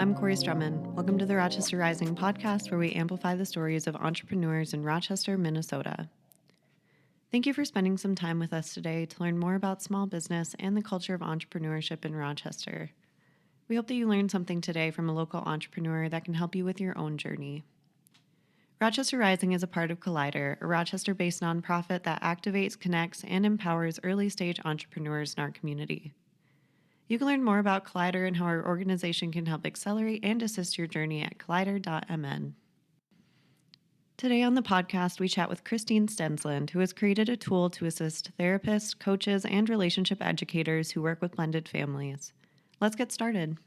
I'm Corey Strumman. Welcome to the Rochester Rising podcast, where we amplify the stories of entrepreneurs in Rochester, Minnesota. Thank you for spending some time with us today to learn more about small business and the culture of entrepreneurship in Rochester. We hope that you learned something today from a local entrepreneur that can help you with your own journey. Rochester Rising is a part of Collider, a Rochester-based nonprofit that activates, connects, and empowers early-stage entrepreneurs in our community. You can learn more about Collider and how our organization can help accelerate and assist your journey at collider.mn. Today on the podcast, we chat with Kristine Stensland, who has created a tool to assist therapists, coaches, and relationship educators who work with blended families. Let's get started.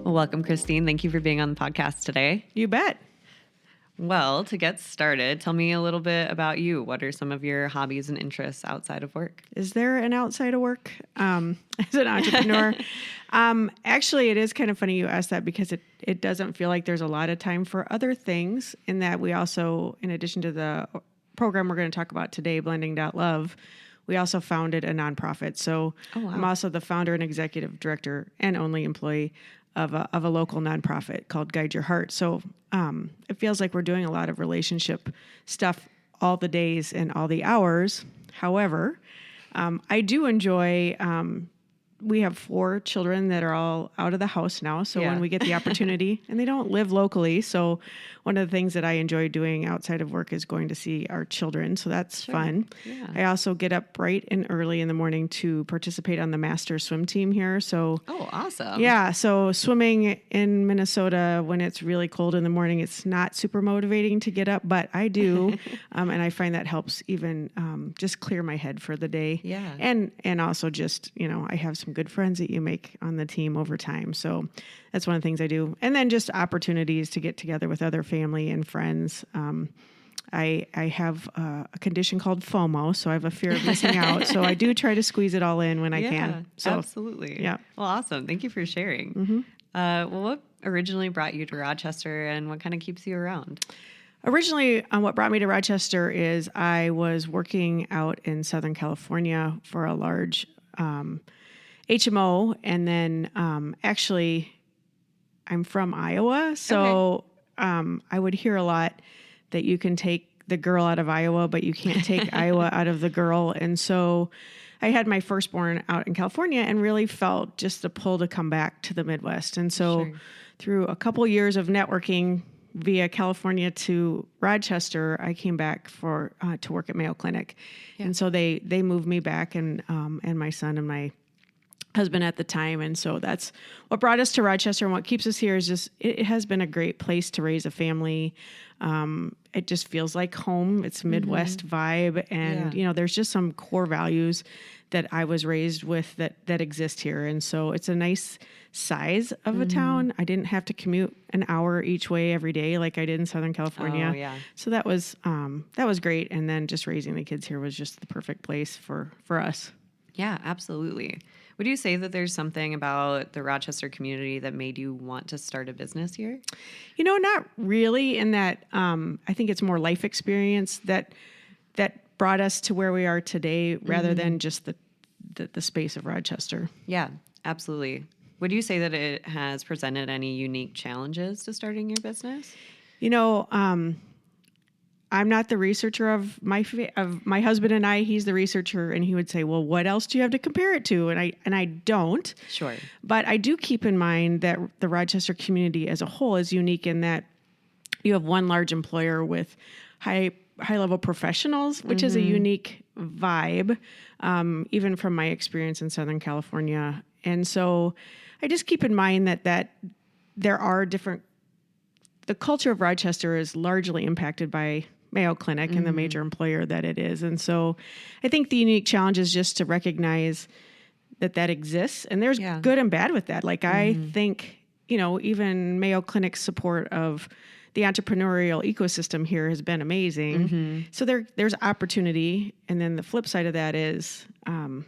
Well, welcome, Kristine. Thank you for being on the podcast today. You bet. Well, to get started, tell me a little bit about you. What are some of your hobbies and interests outside of work? Is there an outside of work as an entrepreneur? Actually, it is kind of funny you asked that because it doesn't feel like there's a lot of time for other things, in that we also, in addition to the program we're going to talk about today, Blending.Love, we also founded a nonprofit. So I'm also the founder and executive director and only employee of a local nonprofit called Guide Your Heart. So it feels like we're doing a lot of relationship stuff all the days and all the hours. However, I do enjoy, we have 4 children that are all out of the house now. So when we get the opportunity, and they don't live locally. So one of the things that I enjoy doing outside of work is going to see our children. So that's fun. Yeah. I also get up bright and early in the morning to participate on the master swim team here. So, awesome. Yeah. So swimming in Minnesota, when it's really cold in the morning, it's not super motivating to get up, but I do. And I find that helps even just clear my head for the day. Yeah. And also just, I have some good friends that you make on the team over time. So that's one of the things I do. And then just opportunities to get together with other family and friends. I have a condition called FOMO, so I have a fear of missing out. So I do try to squeeze it all in when I can. So, absolutely. Yeah. Well, awesome. Thank you for sharing. Mm-hmm. Well, what originally brought you to Rochester, and what kind of keeps you around? Originally, what brought me to Rochester is I was working out in Southern California for a large HMO, and then actually I'm from Iowa, so I would hear a lot that you can take the girl out of Iowa, but you can't take Iowa out of the girl. And so I had my firstborn out in California and really felt just the pull to come back to the Midwest. And so through a couple years of networking via California to Rochester, I came back to work at Mayo Clinic. Yeah. And so they moved me back, and my son and my husband at the time. And so that's what brought us to Rochester, and what keeps us here is just, it has been a great place to raise a family. It just feels like home. It's Midwest vibe. And, there's just some core values that I was raised with that exist here. And so it's a nice size of a town. I didn't have to commute an hour each way every day like I did in Southern California. Oh, yeah. So that was great. And then just raising the kids here was just the perfect place for us. Yeah, absolutely. Would you say that there's something about the Rochester community that made you want to start a business here? Not really, in that I think it's more life experience that brought us to where we are today, rather than just the space of Rochester. Yeah, absolutely. Would you say that it has presented any unique challenges to starting your business? I'm not the researcher of my husband and I. He's the researcher, and he would say, "Well, what else do you have to compare it to?" And I don't. Sure. But I do keep in mind that the Rochester community as a whole is unique in that you have one large employer with high level professionals, which is a unique vibe, even from my experience in Southern California. And so I just keep in mind that there are different. The culture of Rochester is largely impacted by Mayo Clinic and the major employer that it is. And so I think the unique challenge is just to recognize that exists, and there's good and bad with that. Like I think, even Mayo Clinic's support of the entrepreneurial ecosystem here has been amazing. So there's opportunity. And then the flip side of that is, I'm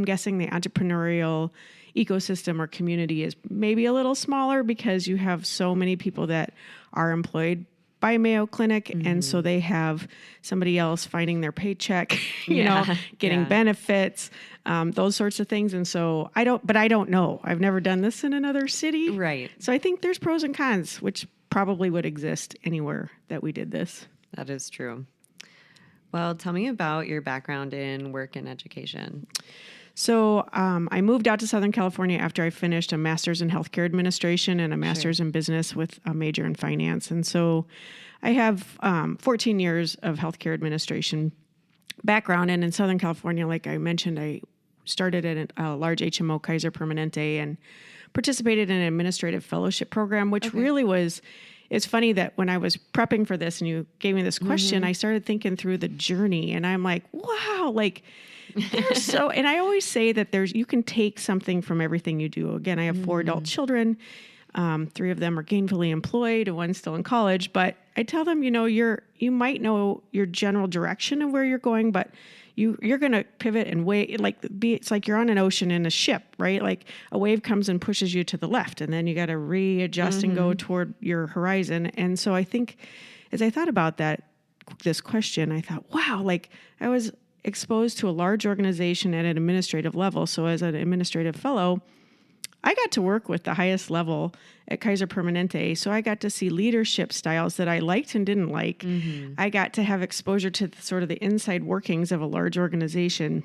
guessing the entrepreneurial ecosystem or community is maybe a little smaller because you have so many people that are employed by Mayo Clinic. And so they have somebody else finding their paycheck, getting benefits, those sorts of things. And so I don't know. I've never done this in another city. Right. So I think there's pros and cons, which probably would exist anywhere that we did this. That is true. Well, tell me about your background in work and education. So I moved out to Southern California after I finished a master's in healthcare administration and a master's in business with a major in finance. And so I have 14 years of healthcare administration background. And in Southern California, like I mentioned, I started at a large HMO, Kaiser Permanente, and participated in an administrative fellowship program, which really was... It's funny that when I was prepping for this and you gave me this question, I started thinking through the journey, and I'm like, wow, like... There's so, and I always say that you can take something from everything you do. Again, I have 4 adult children. 3 of them are gainfully employed and one's still in college, but I tell them, you might know your general direction of where you're going, but you're going to pivot and it's like you're on an ocean in a ship, right? Like a wave comes and pushes you to the left, and then you got to readjust and go toward your horizon. And so I think as I thought about this question, I thought, wow, like I was exposed to a large organization at an administrative level. So as an administrative fellow, I got to work with the highest level at Kaiser Permanente. So I got to see leadership styles that I liked and didn't like. I got to have exposure to sort of the inside workings of a large organization.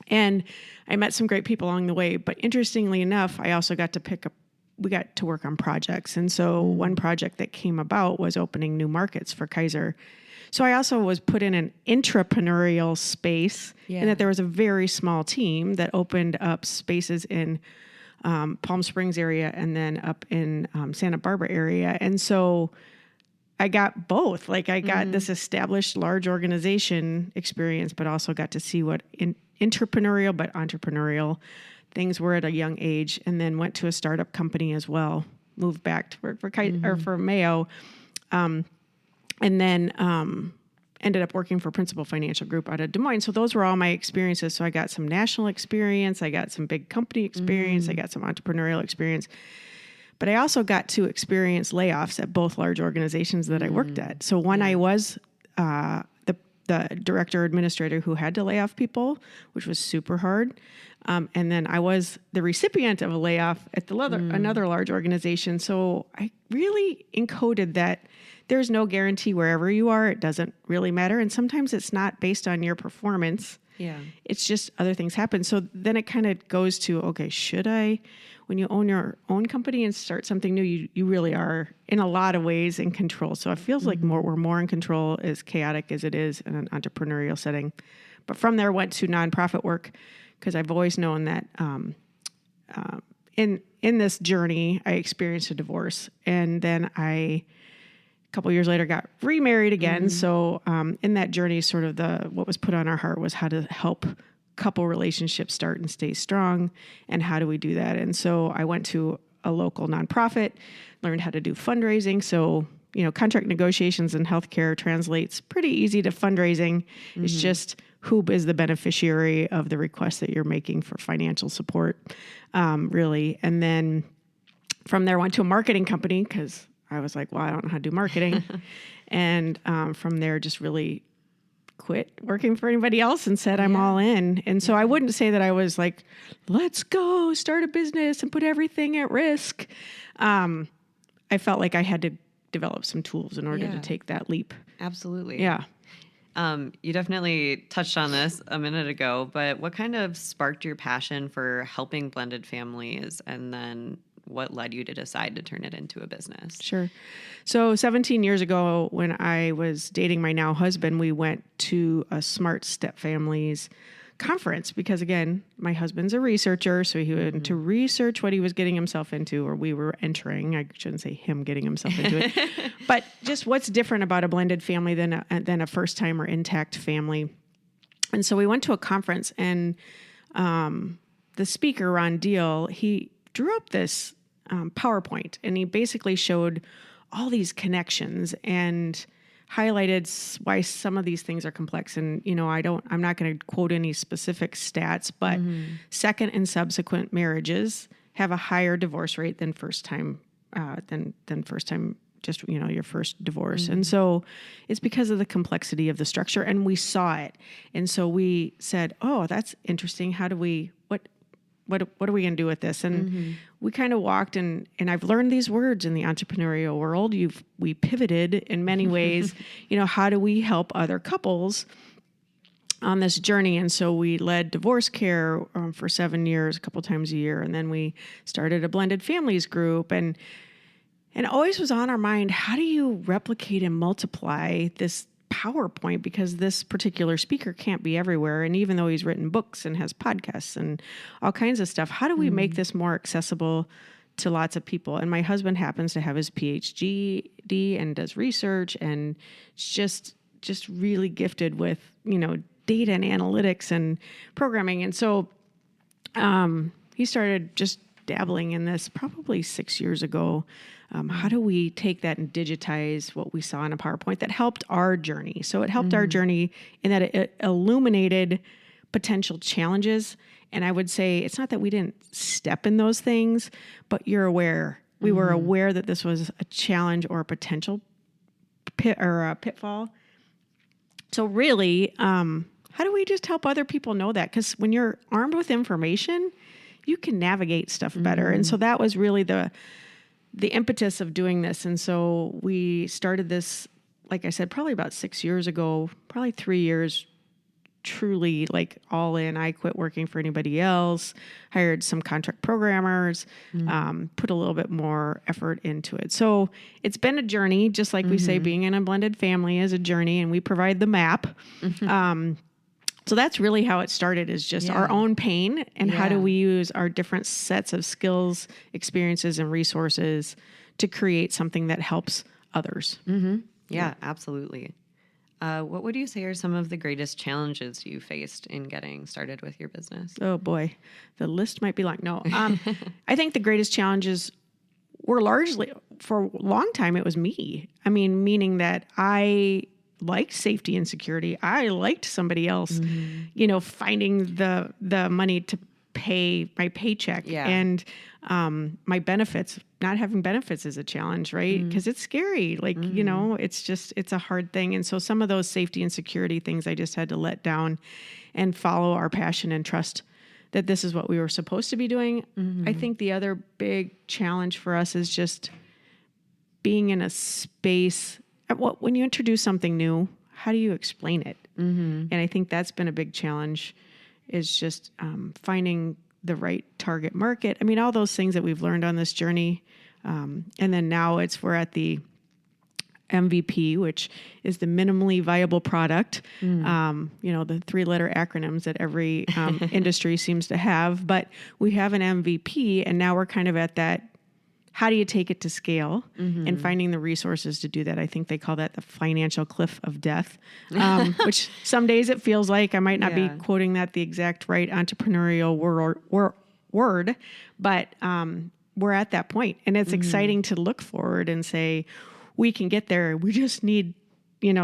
And I met some great people along the way. But interestingly enough, I also got to we got to work on projects. And so one project that came about was opening new markets for Kaiser. So I also was put in an entrepreneurial space, and that there was a very small team that opened up spaces in Palm Springs area and then up in Santa Barbara area. And so I got both. Like I got this established large organization experience, but also got to see what entrepreneurial things were at a young age, and then went to a startup company as well, moved back to work for Mayo. And then ended up working for Principal Financial Group out of Des Moines. So those were all my experiences. So I got some national experience. I got some big company experience. I got some entrepreneurial experience. But I also got to experience layoffs at both large organizations that I worked at. So one, I was the director administrator who had to lay off people, which was super hard. And then I was the recipient of a layoff at another large organization. So I really encoded that there's no guarantee wherever you are. It doesn't really matter. And sometimes it's not based on your performance. Yeah. It's just other things happen. So then it kind of goes to, okay, should I, when you own your own company and start something new, you really are in a lot of ways in control. So it feels like we're more in control, as chaotic as it is in an entrepreneurial setting. But from there, went to nonprofit work because I've always known that in this journey, I experienced a divorce. And then a couple years later, got remarried again. So in that journey, sort of what was put on our heart was how to help couple relationships start and stay strong, and how do we do that? And so I went to a local nonprofit, learned how to do fundraising. So, contract negotiations in healthcare translates pretty easy to fundraising. It's just who is the beneficiary of the request that you're making for financial support, really. And then from there, went to a marketing company because I was like, well, I don't know how to do marketing. And from there, just really quit working for anybody else and said, I'm all in. And so I wouldn't say that I was like, let's go start a business and put everything at risk. I felt like I had to develop some tools in order to take that leap. Absolutely. Yeah. You definitely touched on this a minute ago, but what kind of sparked your passion for helping blended families, and then what led you to decide to turn it into a business? Sure. So 17 years ago, when I was dating my now husband, we went to a Smart Step Families conference because, again, my husband's a researcher, so he went to research what he was getting himself into, or we were entering. I shouldn't say him getting himself into it, but just what's different about a blended family than a first-time or intact family. And so we went to a conference, and the speaker, Ron Deal, he drew up this PowerPoint, and he basically showed all these connections and highlighted why some of these things are complex. And, I'm not going to quote any specific stats, but second and subsequent marriages have a higher divorce rate than first time, just, your first divorce. And so it's because of the complexity of the structure, and we saw it. And so we said, oh, that's interesting. How do we, what are we going to do with this? And we kind of walked and I've learned these words in the entrepreneurial world. We pivoted in many ways, how do we help other couples on this journey? And so we led divorce care for 7 years, a couple times a year. And then we started a blended families group, and always was on our mind, how do you replicate and multiply this PowerPoint? Because this particular speaker can't be everywhere. And even though he's written books and has podcasts and all kinds of stuff, how do we make this more accessible to lots of people? And my husband happens to have his PhD and does research, and just really gifted with, data and analytics and programming. And so he started just dabbling in this probably 6 years ago. How do we take that and digitize what we saw in a PowerPoint that helped our journey? So it helped our journey in that it illuminated potential challenges. And I would say it's not that we didn't step in those things, but you're aware. We were aware that this was a challenge or a potential pitfall. So really, how do we just help other people know that? Because when you're armed with information, you can navigate stuff better. And so that was really the impetus of doing this. And so we started this, like I said, probably about 6 years ago, probably 3 years, truly like all in. I quit working for anybody else, hired some contract programmers, put a little bit more effort into it. So it's been a journey, just like we say, being in a blended family is a journey, and we provide the map. So that's really how it started, is just our own pain, and how do we use our different sets of skills, experiences, and resources to create something that helps others. Yeah, absolutely. What would you say are some of the greatest challenges you faced in getting started with your business? Oh boy, the list might be long. No, I think the greatest challenges were largely, for a long time, it was me. I mean, meaning that I liked safety and security. I liked somebody else, finding the money to pay my paycheck and my benefits. Not having benefits is a challenge, right? Because it's scary. Like, it's a hard thing. And so some of those safety and security things I just had to let down and follow our passion and trust that this is what we were supposed to be doing. I think the other big challenge for us is just being in a space. When you introduce something new, how do you explain it? And I think that's been a big challenge, is just finding the right target market. I mean, all those things that we've learned on this journey. And then now we're at the MVP, which is the minimally viable product. The 3-letter acronyms that every industry seems to have. But we have an MVP, and now we're kind of at that, how do you take it to scale, and finding the resources to do that. I think they call that the financial cliff of death, which some days it feels like I might not be quoting that the exact right entrepreneurial word, but we're at that point, and it's exciting to look forward and say, we can get there. We just need,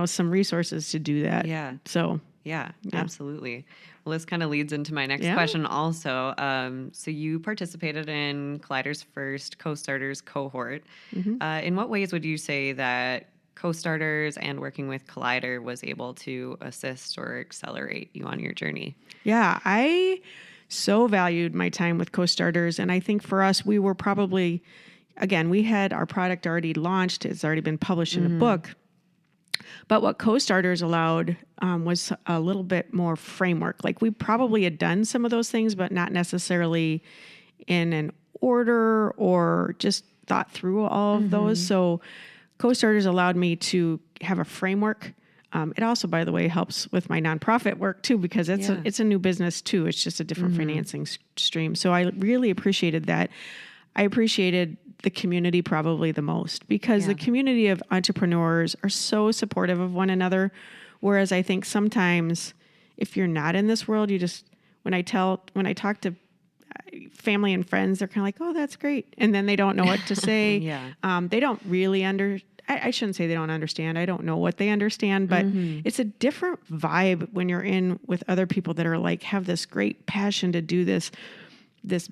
some resources to do that. Yeah. So yeah, absolutely. Well, this kind of leads into my next question also. So you participated in Collider's first Co-Starters cohort. In what ways would you say that Co-Starters and working with Collider was able to assist or accelerate you on your journey? Yeah, I so valued my time with Co-Starters. And I think for us, we were probably, again, we had our product already launched. It's already been published in a book. But what Co-Starters allowed was a little bit more framework. Like, we probably had done some of those things, but not necessarily in an order or just thought through all of those. So Co-Starters allowed me to have a framework. It also, by the way, helps with my nonprofit work too, because it's a new business too. It's just a different financing stream. So I really appreciated that. I appreciated the community probably the most, because the community of entrepreneurs are so supportive of one another. Whereas I think sometimes if you're not in this world, you just, when I talk to family and friends, they're kind of like, oh, that's great. And then they don't know what to say. They don't really I shouldn't say they don't understand. I don't know what they understand, but it's a different vibe when you're in with other people that are like, have this great passion to do this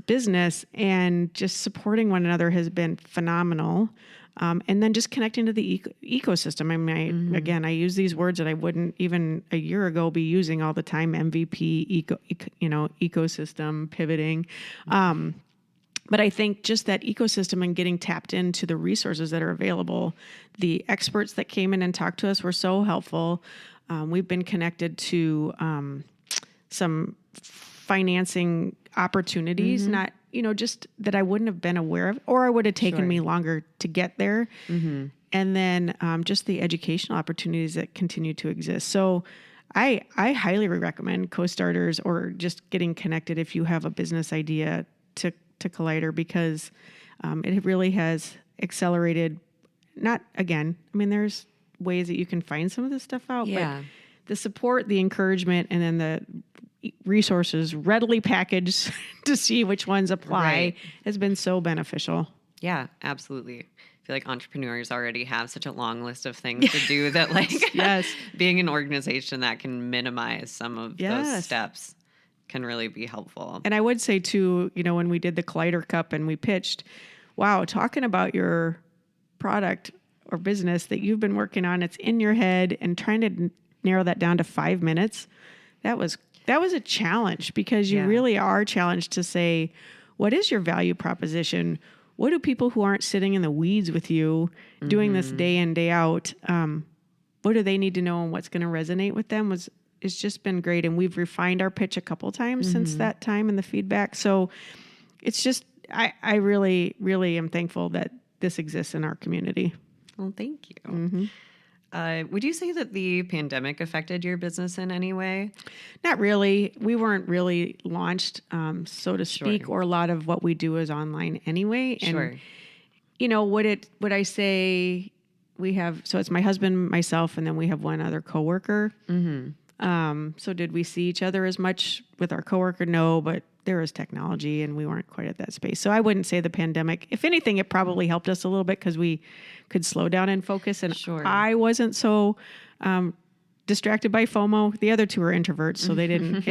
business, and just supporting one another has been phenomenal. And then just connecting to the ecosystem. I mean, again, I use these words that I wouldn't even a year ago be using all the time: MVP, ecosystem, pivoting. But I think just that ecosystem and getting tapped into the resources that are available, the experts that came in and talked to us were so helpful. We've been connected to some financing opportunities, not, just that I wouldn't have been aware of, or I would have taken me longer to get there. And then just the educational opportunities that continue to exist. So I highly recommend Co-Starters, or just getting connected if you have a business idea to Collider, because it really has accelerated. There's ways that you can find some of this stuff out, but the support, the encouragement, and then the resources readily packaged to see which ones apply has been so beneficial. Yeah, absolutely. I feel like entrepreneurs already have such a long list of things to do that, like, being an organization that can minimize some of those steps can really be helpful. And I would say too, when we did the Collider Cup and we pitched, wow, talking about your product or business that you've been working on, it's in your head, and trying to narrow that down to 5 minutes, that was a challenge, because you really are challenged to say, what is your value proposition? What do people who aren't sitting in the weeds with you doing this day in, day out, what do they need to know, and what's going to resonate with them? It's just been great. And we've refined our pitch a couple times since that time, and the feedback. So it's just, I really, really am thankful that this exists in our community. Well, thank you. Would you say that the pandemic affected your business in any way? Not really. We weren't really launched, so to speak, or a lot of what we do is online anyway. And, would I say we have, so it's my husband, myself, and then we have one other coworker. So did we see each other as much with our coworker? No, but there was technology and we weren't quite at that space. So I wouldn't say the pandemic, if anything, it probably helped us a little bit, because we could slow down and focus. And I wasn't so distracted by FOMO. The other two are introverts, so they didn't.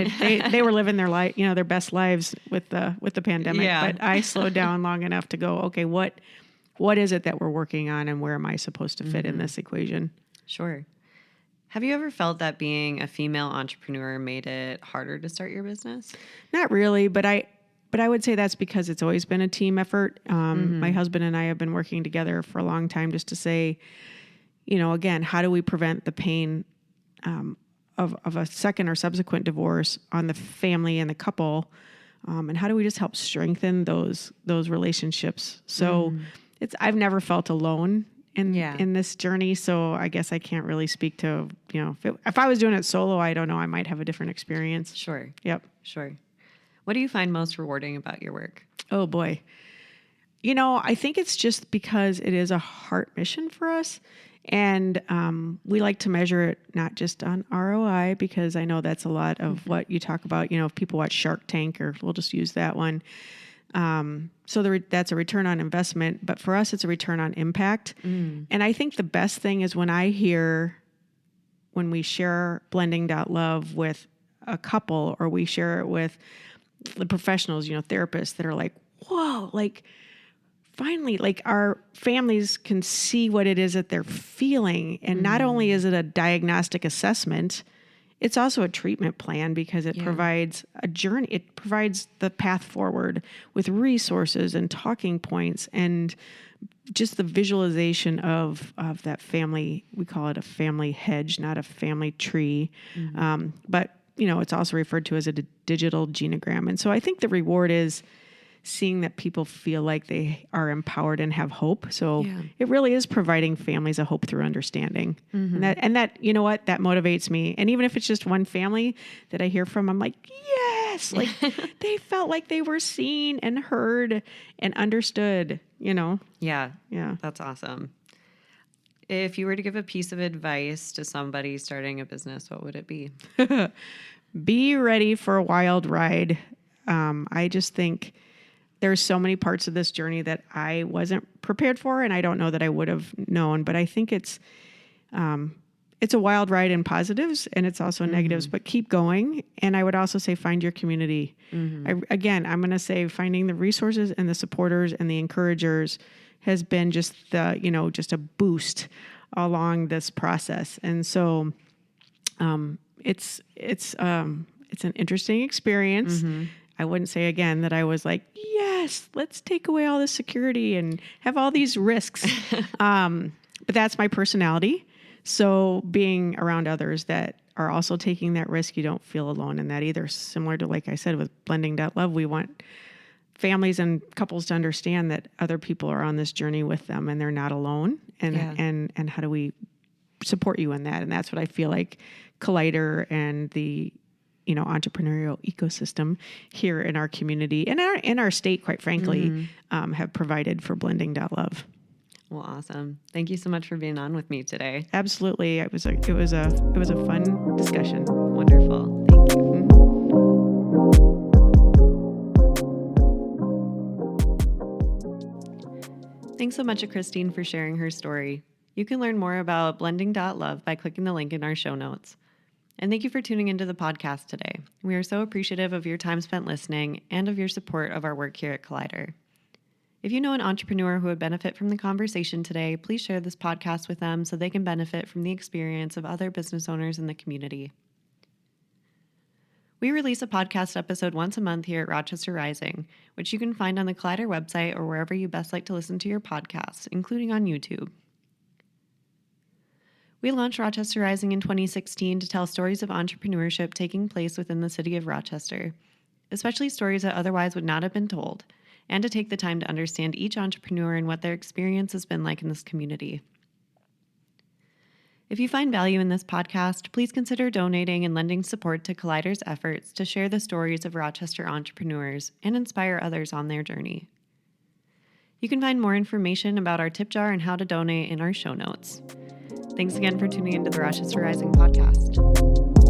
They were living their life, their best lives with the pandemic. Yeah. But I slowed down long enough to go, okay, what is it that we're working on, and where am I supposed to fit in this equation? Sure. Have you ever felt that being a female entrepreneur made it harder to start your business? Not really, but I would say that's because it's always been a team effort. My husband and I have been working together for a long time, just to say, again, how do we prevent the pain of a second or subsequent divorce on the family and the couple, and how do we just help strengthen those relationships? So I've never felt alone in this journey. So I guess I can't really speak to, if I was doing it solo, I don't know, I might have a different experience. Sure. Yep. Sure. What do you find most rewarding about your work? Oh boy. I think it's just because it is a heart mission for us. And we like to measure it not just on ROI, because I know that's a lot of what you talk about, if people watch Shark Tank, or we'll just use that one. So that's a return on investment, but for us, it's a return on impact. And I think the best thing is when we share Blending.Love with a couple, or we share it with the professionals, therapists that are like, whoa, like finally, like our families can see what it is that they're feeling. And not only is it a diagnostic assessment, it's also a treatment plan, because it provides a journey. It provides the path forward with resources and talking points, and just the visualization of that family. We call it a family hedge, not a family tree. But, it's also referred to as a digital genogram. And so I think the reward is seeing that people feel like they are empowered and have hope. So it really is providing families a hope through understanding. And that, you know what, that motivates me. And even if it's just one family that I hear from, I'm like, yes, like they felt like they were seen and heard and understood, Yeah. Yeah. That's awesome. If you were to give a piece of advice to somebody starting a business, what would it be? Be ready for a wild ride. I just think there's so many parts of this journey that I wasn't prepared for, and I don't know that I would have known, but I think it's a wild ride in positives, and it's also negatives, but keep going. And I would also say, find your community. I'm going to say finding the resources and the supporters and the encouragers has been just just a boost along this process. And so, it's an interesting experience. I wouldn't say again that I was like, yes, let's take away all this security and have all these risks. But that's my personality. So being around others that are also taking that risk, you don't feel alone in that either. Similar to, like I said, with Blending.Love, we want families and couples to understand that other people are on this journey with them and they're not alone. And how do we support you in that? And that's what I feel like Collider and the entrepreneurial ecosystem here in our community and in our state, quite frankly, have provided for Blending.Love. Well, awesome. Thank you so much for being on with me today. Absolutely. It was a fun discussion. Wonderful. Thank you. Thanks so much to Kristine for sharing her story. You can learn more about Blending.Love by clicking the link in our show notes. And thank you for tuning into the podcast today. We are so appreciative of your time spent listening and of your support of our work here at Collider. If you know an entrepreneur who would benefit from the conversation today, please share this podcast with them so they can benefit from the experience of other business owners in the community. We release a podcast episode once a month here at Rochester Rising, which you can find on the Collider website or wherever you best like to listen to your podcasts, including on YouTube. We launched Rochester Rising in 2016 to tell stories of entrepreneurship taking place within the city of Rochester, especially stories that otherwise would not have been told, and to take the time to understand each entrepreneur and what their experience has been like in this community. If you find value in this podcast, please consider donating and lending support to Collider's efforts to share the stories of Rochester entrepreneurs and inspire others on their journey. You can find more information about our tip jar and how to donate in our show notes. Thanks again for tuning into the Rochester Rising podcast.